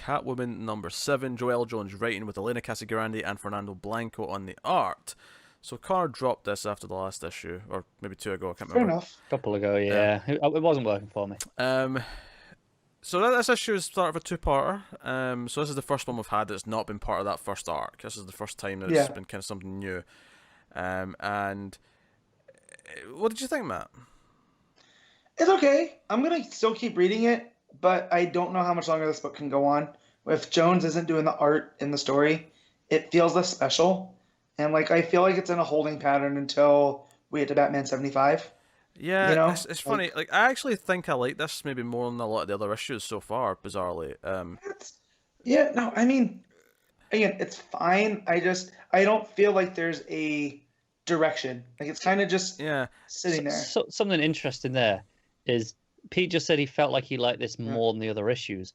Catwoman #7. Joëlle Jones writing with Elena Casagrande and Fernando Blanco on the art. So Connor dropped this after the last issue, or maybe 2 ago, I can't Fair remember. enough. A couple ago, yeah. It wasn't working for me. So this issue is sort of a 2-parter. So this is the first one we've had that's not been part of that first arc. This is the first time that it's been kind of something new. And what did you think, Matt? It's okay. I'm gonna still keep reading it, but I don't know how much longer this book can go on. If Jones isn't doing the art in the story, it feels less special, and like I feel like it's in a holding pattern until we get to Batman 75. Yeah, you know? it's funny. Like I actually think I like this maybe more than a lot of the other issues so far. Bizarrely, Yeah, no, I mean, again, it's fine. I don't feel like there's a direction. Like it's kind of just sitting there. So, something interesting there is Pete just said he felt like he liked this more than the other issues,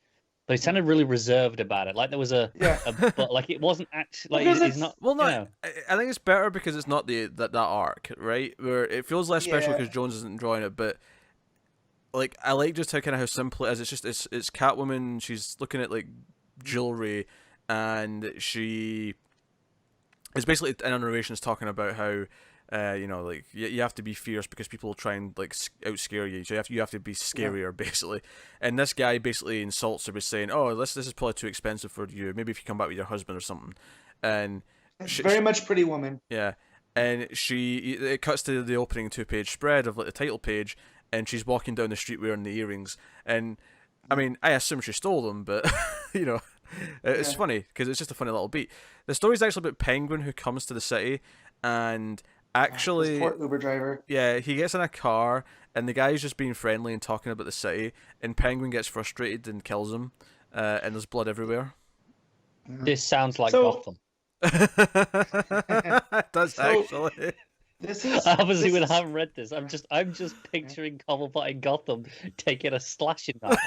but he sounded really reserved about it. Like there was but like it wasn't actually like he's not. Well, no, you know. I think it's better because it's not that arc, right? Where it feels less special because Jones isn't drawing it, but like I like just how simple it is. It's just it's Catwoman. She's looking at like jewelry, and she is basically in a narration is talking about how. Like you have to be fierce because people will try and like out scare you. So you have to be scarier, basically. And this guy basically insults her by saying, "Oh, this is probably too expensive for you. Maybe if you come back with your husband or something." And very much Pretty Woman. Yeah, and it cuts to the opening 2-page spread of like the title page, and she's walking down the street wearing the earrings. And I mean, I assume she stole them, but it's funny because it's just a funny little beat. The story's actually about Penguin who comes to the city and. Actually, poor Uber driver. Yeah, he gets in a car, and the guy's just being friendly and talking about the city, and Penguin gets frustrated and kills him, and there's blood everywhere. This sounds like Gotham. It does actually. Obviously, when I haven't read this, I'm just picturing Cobblepot in Gotham taking a slash in that.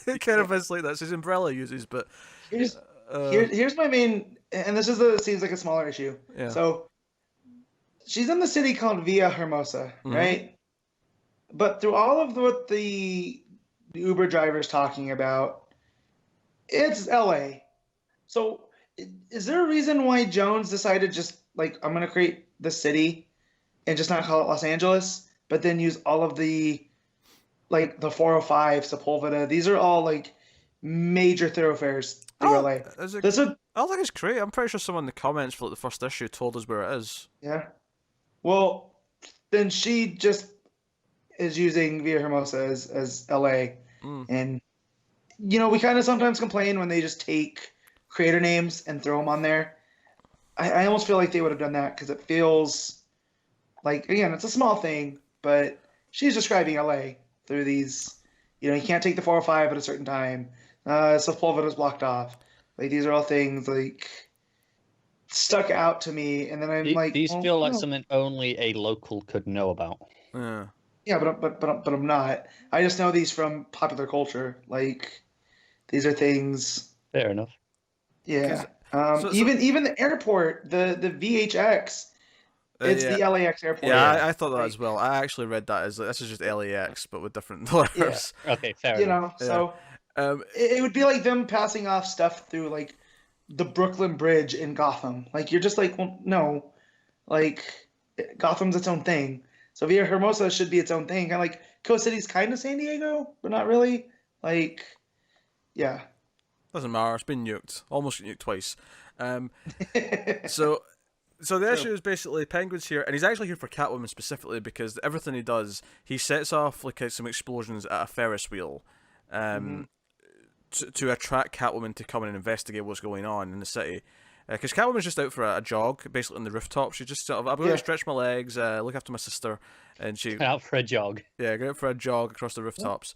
It kind of is like that's his umbrella uses, but here's my main, and this is seems like a smaller issue. Yeah. So. She's in the city called Via Hermosa, right? But through all of what the Uber driver's talking about, it's LA. So is there a reason why Jones decided just like I'm gonna create the city and just not call it Los Angeles, but then use all of the like the 405, Sepulveda. These are all like major thoroughfares through LA. I don't think it's great. I'm pretty sure someone in the comments for like the first issue told us where it is. Yeah. Well, then she just is using Via Hermosa as LA. And, we kind of sometimes complain when they just take creator names and throw them on there. I almost feel like they would have done that because it feels like, again, it's a small thing, but she's describing LA through these, you can't take the 405 at a certain time. Sepulveda is blocked off. Like, these are all things like... stuck out to me, and then I'm like, these feel like something only a local could know about. Yeah, but I'm not. I just know these from popular culture. Like, these are things. Fair enough. Yeah. Even the airport, the VHX, it's the LAX airport. Yeah, I thought that as well. I actually read that as this is just LAX, but with different letters. Yeah. Okay, fair enough. So it would be like them passing off stuff through like. The Brooklyn Bridge in Gotham. Like, you're just like, well, no. Like, Gotham's its own thing. So Via Hermosa should be its own thing. Kind of like, Coast City's kind of San Diego, but not really. Like, yeah. Doesn't matter. It's been nuked. Almost nuked twice. So the issue is basically Penguin's here, and he's actually here for Catwoman specifically because everything he does, he sets off like some explosions at a Ferris wheel. To attract Catwoman to come in and investigate what's going on in the city. Because Catwoman's just out for a jog, basically on the rooftop. She just sort of, I'm going to stretch my legs, look after my sister, and she... out for a jog. Yeah, go out for a jog across the rooftops.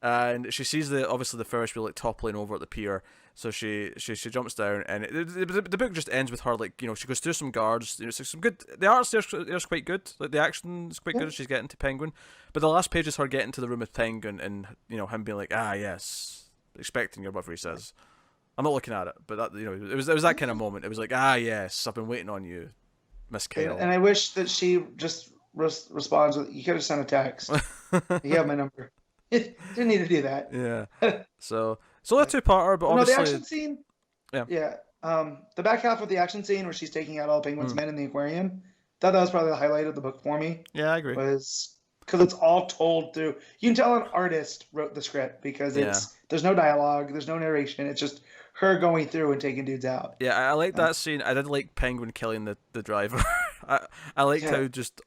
And she sees obviously the Ferris wheel like toppling over at the pier, so she jumps down, and the book just ends with her like she goes through some guards. It's some good. The art's there's quite good. Like the action's quite good as she's getting to Penguin, but the last page is her getting to the room with Penguin and him being like, yes. Expecting or whatever he says. I'm not looking at it, but that it was that kind of moment. It was like, yes, I've been waiting on you, Miss Kale. And I wish that she just responds with, you could have sent a text. You have my number. Didn't need to do that. Yeah. So So a two-parter, but obviously... No, the action scene... Yeah. Yeah. The back half of the action scene where she's taking out all Penguin's men in the aquarium, thought that was probably the highlight of the book for me. Yeah, I agree. Was because it's all told through. You can tell an artist wrote the script because there's no dialogue, there's no narration. It's just her going through and taking dudes out. Yeah, I like that scene. I did like Penguin killing the driver. I liked how just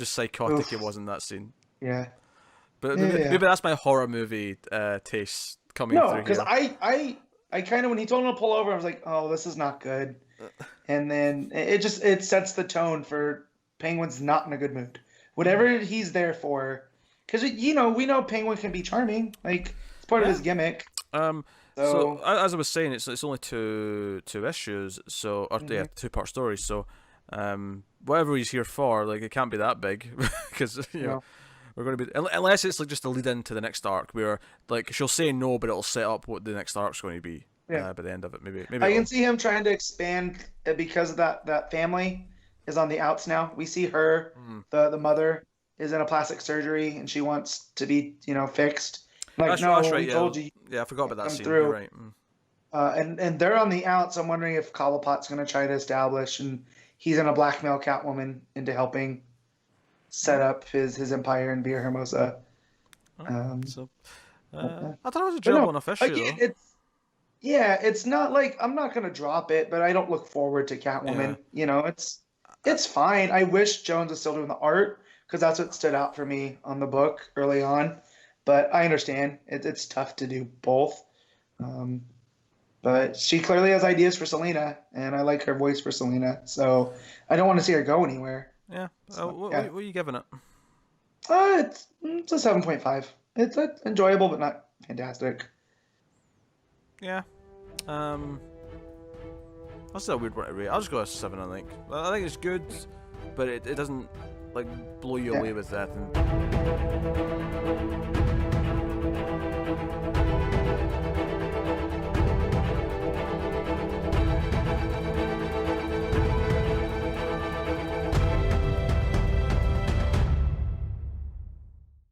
psychotic it was in that scene. Yeah. But maybe that's my horror movie taste coming through. No, because I kind of, when he told him to pull over, I was like, oh, this is not good. And then it sets the tone for Penguin's not in a good mood. Whatever he's there for, because we know Penguin can be charming, like it's part of his gimmick. So as I was saying, it's only two issues, so or 2-part stories. So whatever he's here for, like it can't be that big because we're going to be, unless it's like just a lead into the next arc where like she'll say no, but it'll set up what the next arc's going to be by the end of it. Maybe I can see him trying to expand because of that family is on the outs now. We see her, the mother is in a plastic surgery and she wants to be fixed. Like that's right. Told you. Yeah, I forgot about that scene. You're right. And they're on the outs. I'm wondering if Cobblepot's going to try to establish, and he's going to blackmail Catwoman into helping set up his empire and Via Hermosa. I thought it was enjoyable and official. Again, it's not like I'm not going to drop it, but I don't look forward to Catwoman. Yeah. It's fine. I wish Jones was still doing the art because that's what stood out for me on the book early on. But I understand it's tough to do both. But she clearly has ideas for Selena, and I like her voice for Selena. So I don't want to see her go anywhere. Yeah. What are you giving it? It's a 7.5. It's enjoyable, but not fantastic. Yeah. That's a weird one to rate. I'll just go a 7. I think it's good, but it doesn't like blow you away with that.